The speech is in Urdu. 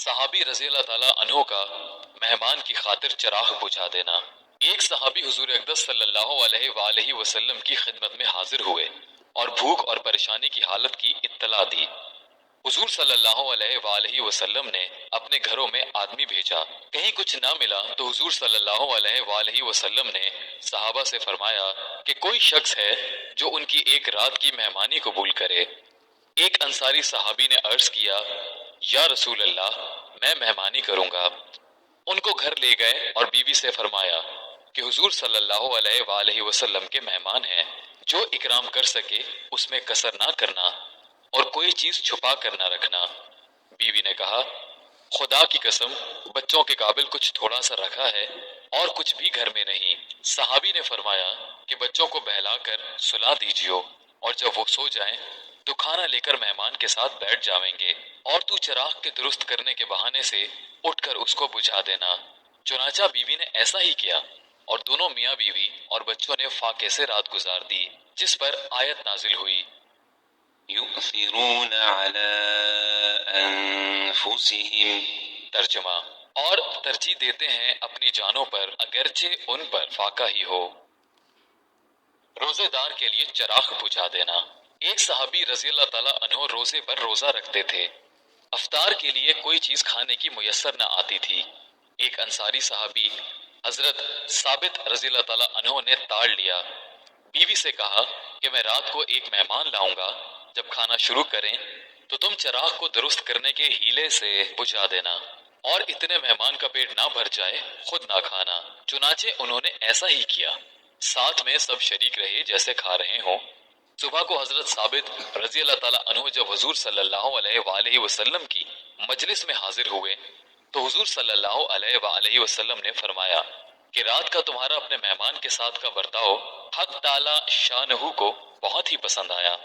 صحابی رضی اللہ تعالیٰ عنہ کا مہمان کی خاطر چراغ بجھا دینا۔ ایک صحابی حضور اقدس صلی اللہ علیہ وآلہ وسلم کی خدمت میں حاضر ہوئے اور بھوک اور پریشانی کی حالت کی اطلاع دی۔ حضور صلی اللہ علیہ وآلہ وسلم نے اپنے گھروں میں آدمی بھیجا، کہیں کچھ نہ ملا تو حضور صلی اللہ علیہ وآلہ وسلم نے صحابہ سے فرمایا کہ کوئی شخص ہے جو ان کی ایک رات کی مہمانی قبول کرے۔ ایک انصاری صحابی نے عرض کیا، یا رسول اللہ، میں مہمانی کروں گا۔ ان کو گھر لے گئے اور بیوی سے فرمایا کہ حضور صلی اللہ علیہ وآلہ وسلم کے مہمان ہیں، جو اکرام کر سکے اس میں کسر نہ کرنا اور کوئی چیز چھپا کر نہ رکھنا۔ بیوی نے کہا، خدا کی قسم بچوں کے قابل کچھ تھوڑا سا رکھا ہے اور کچھ بھی گھر میں نہیں۔ صحابی نے فرمایا کہ بچوں کو بہلا کر سلا دیجیو اور جب وہ سو جائیں تو کھانا لے کر مہمان کے ساتھ بیٹھ جاویں گے اور تو چراغ کے درست کرنے کے بہانے سے اٹھ کر اس کو بجھا دینا۔ چنانچہ بیوی نے ایسا ہی کیا اور دونوں میاں بیوی اور بچوں نے فاقے سے رات گزار دی، جس پر آیت نازل ہوئی، یؤثرون علی انفسہم۔ ترجمہ، اور ترجیح دیتے ہیں اپنی جانوں پر اگرچہ ان پر فاقہ ہی ہو۔ روزے دار کے لیے چراغ بجھا دینا۔ ایک صحابی رضی اللہ تعالیٰ عنہ روزے پر روزہ رکھتے تھے۔ افطار کے لیے کوئی چیز کھانے کی میسر نہ آتی تھی۔ ایک انصاری صحابی حضرت ثابت رضی اللہ تعالیٰ عنہ نے تاڑ لیا۔ بیوی سے کہا کہ میں رات کو ایک مہمان لاؤں گا، جب کھانا شروع کریں تو تم چراغ کو درست کرنے کے ہیلے سے بجھا دینا اور اتنے مہمان کا پیٹ نہ بھر جائے خود نہ کھانا۔ چنانچہ انہوں نے ایسا ہی کیا، ساتھ میں سب شریک رہے جیسے کھا رہے ہوں۔ صبح کو حضرت ثابت رضی اللہ تعالیٰ عنہ جب حضور صلی اللہ علیہ وآلہ وسلم کی مجلس میں حاضر ہوئے تو حضور صلی اللہ علیہ وآلہ وسلم نے فرمایا کہ رات کا تمہارا اپنے مہمان کے ساتھ کا برتاؤ حق تعالی شانہ کو بہت ہی پسند آیا۔